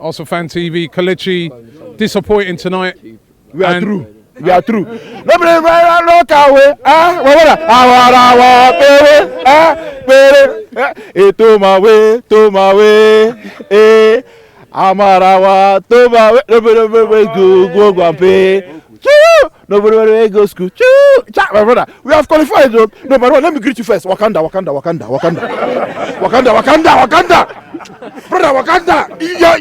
ArsenalFanTV, Kelechi, disappointing tonight. We are through. We are through. Nobody look away. To my way. Amarawa, to my way. Nobody go and pay. Nobody go school. My brother, we have qualified. No, but let me greet you first. Wakanda. Brother, Wakanda. We got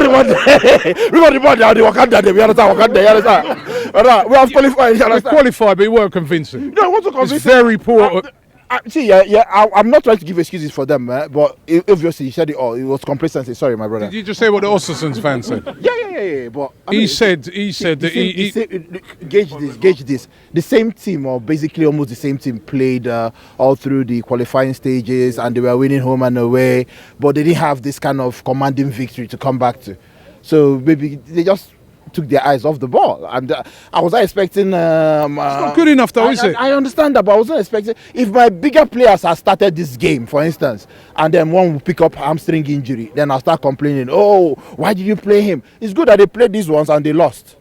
the one. We got the one. The Wakanda. We understand. Brother, we have qualified. We qualified, but we weren't convincing. No, I want to convince. It's very poor. I'm not trying to give excuses for them, but obviously he said it all. It was complacency. Sorry, my brother. Did you just say what the Östersunds fan said? Yeah. But he said that he gauge this. The same team, or basically almost the same team, played all through the qualifying stages, and they were winning home and away, but they didn't have this kind of commanding victory to come back to. So maybe they just took their eyes off the ball, and I was not expecting. It's not good enough, though, is it? I understand that, but I was not expecting. If my bigger players had started this game, for instance, and then one will pick up hamstring injury, then I'll start complaining. Oh, why did you play him? It's good that they played these ones and they lost.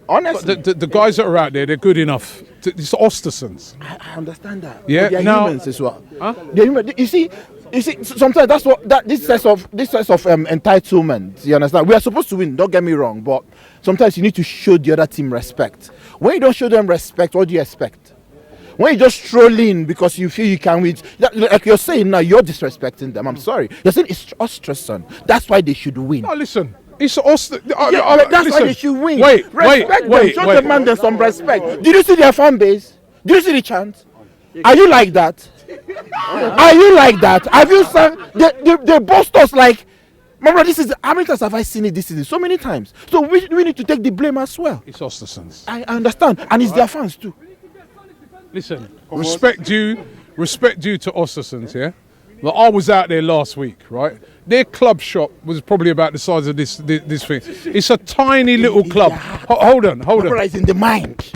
Honestly, the guys that are out there, they're good enough. It's Östersunds. I understand that. Yeah, they're now, humans as well. Huh? They're human. You see, sometimes that's what this sense of entitlement. You understand? We are supposed to win. Don't get me wrong, but sometimes you need to show the other team respect. When you don't show them respect, what do you expect? When you just stroll in because you feel you can win, like you're saying now, you're disrespecting them. I'm sorry. You're saying it's Östersund. That's why they should win. No, listen. It's Östersund. That's why they should win. Wait. Show the man some respect. Did you see their fan base? Did you see the chant? Are you like that? Are you like that? Have you seen? They boast us like, remember, this is how many times have I seen it this season? So many times. So we need to take the blame as well. It's Östersunds. I understand, and it's their fans too. Listen, respect due to Östersunds, yeah? Like, I was out there last week, right? Their club shop was probably about the size of this thing. It's a tiny little club. Hold on. It's in the mind.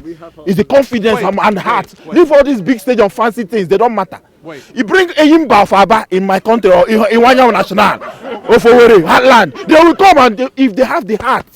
It's the confidence and heart. Leave all these big stadium fancy things. They don't matter. You bring a Yimba Faba in my country or in Wanya National or for Heartland. They will come and if they have the heart,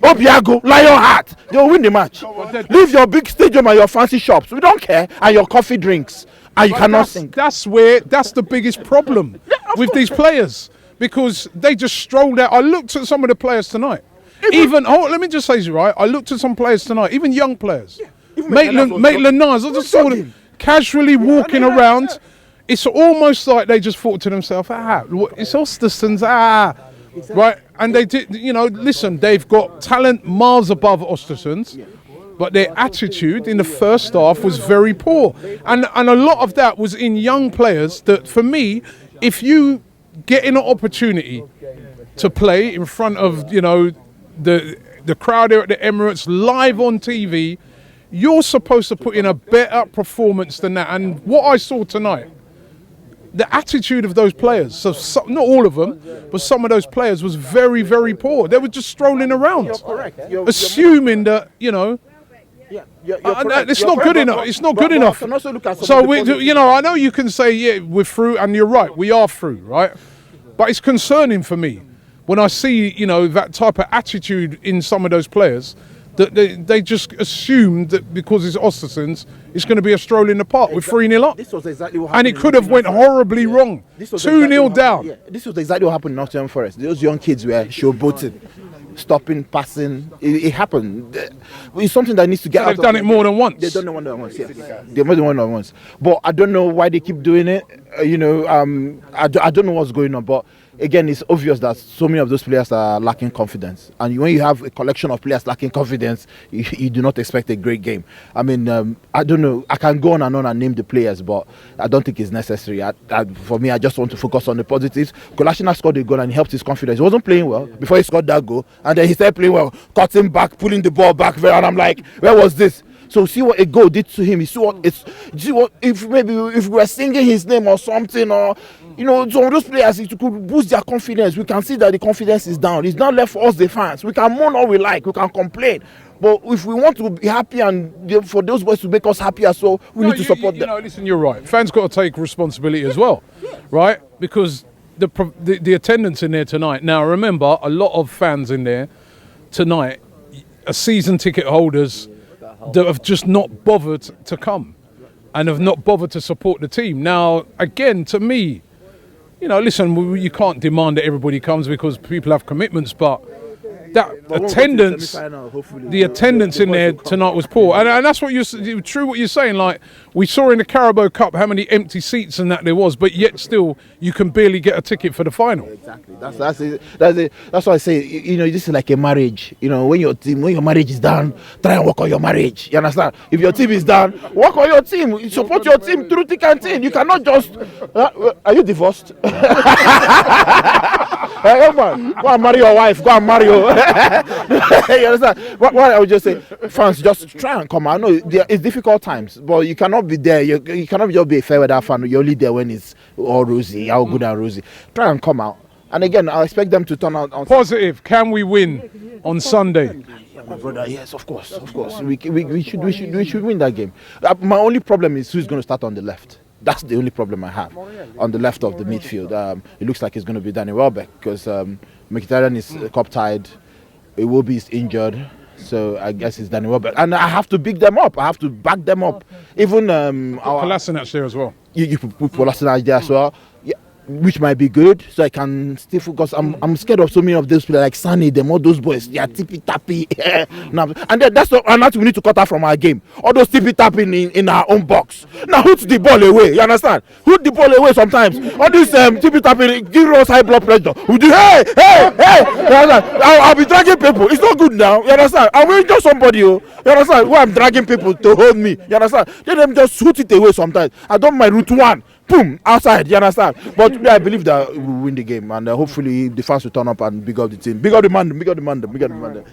Obiago, Lion Heart, they will win the match. Leave your big stadium and your fancy shops. We don't care. And your coffee drinks. And you cannot think. That's the biggest problem with these players. Because they just strolled out. I looked at some of the players tonight. Let me just say this, right? I looked at some players tonight, even young players. Maitland-Niles, I just saw them casually walking around. It's almost like they just thought to themselves, it's Östersunds, right? And they did, listen, they've got talent miles above Östersunds, but their attitude in the first half was very poor. And a lot of that was in young players that, for me, if you getting an opportunity to play in front of the crowd there at the Emirates live on TV, you're supposed to put in a better performance than that. And what I saw tonight, the attitude of those players, so not all of them, but some of those players was very, very poor. They were just strolling around, assuming that it's not good enough. It's not good enough. So I know you can say we're through, and you're right, we are through, right? But it's concerning for me when I see that type of attitude in some of those players, that they just assume that because it's Östersunds, it's going to be a stroll in the park with 3-0 up. This was exactly what happened. And it could have went horribly wrong. 2-0 down. Yeah, this was exactly what happened in Nottingham Forest. Those young kids were showboating, stopping, passing. It happened. It's something that needs to get out. They've done it more than once. They've done it more than once, yes. They've done it more than once. But I don't know why they keep doing it. I don't know what's going on. But again, it's obvious that so many of those players are lacking confidence. And when you have a collection of players lacking confidence, you do not expect a great game. I mean, I don't know. I can go on and name the players, but I don't think it's necessary. For me, I just want to focus on the positives. Kelechi scored a goal and he helped his confidence. He wasn't playing well before he scored that goal. And then he started playing well, cutting back, pulling the ball back there. And I'm like, where was this? So see what a goal did to him. See what if we were singing his name or something, or some of those players, it could boost their confidence. We can see that the confidence is down. It's not left for us, the fans. We can moan all we like, we can complain, but if we want to be happy and for those boys to make us happy as well, we need to support them. Listen, you're right. Fans got to take responsibility as well, right? Because the attendance in there tonight. Now, remember, a lot of fans in there tonight are season ticket holders that have just not bothered to come and have not bothered to support the team. Now, again, to me, listen, you can't demand that everybody comes because people have commitments, but that attendance, the attendance in there tonight was poor, and that's what true what you're saying. Like, we saw in the Carabao Cup how many empty seats and that there was, but yet still you can barely get a ticket for the final. Exactly. That's it. That's why I say, this is like a marriage. When your marriage is done, try and work on your marriage. You understand? If your team is done, work on your team. Support your team through thick and thin. You cannot just. Are you divorced? Hey, come on, go and marry your wife. Go and marry your. You understand? What I would just say, fans, just try and come out. I know it's difficult times, but you cannot be there. You cannot just be a fair weather fan. You're only there when it's all rosy, all good and rosy. Try and come out. And again, I expect them to turn out on positive. Can we win on Sunday? Yeah, my brother. Yes, of course. We should win that game. My only problem is who's going to start on the left. That's the only problem I have on the left of the midfield. It looks like it's going to be Danny Welbeck because Mkhitaryan is cup tied. Iwobi is injured, so I guess it's Danny Welbeck. And I have to big them up. I have to back them up. Even Kolasinac there as well. You put Kolasinac there as well. Yeah, which might be good, so I can still focus. I'm scared of so many of those players like Sani, them, all those boys. They are tippy tappy, and then that's what we need to cut out from our game. All those tippy tapping in our own box. Now hoot the ball away. You understand? Hoot the ball away sometimes. All this tippy tapping give us high blood pressure. We do hey. You understand? I'll be dragging people. It's not good now. You understand? I'm going to just somebody. You understand? Who I'm dragging people to hold me. You understand? Let them just hoot it away sometimes. I don't mind route one. Boom, outside, you understand? But I believe that we will win the game, and hopefully the fans will turn up and big up the team. Big up the man.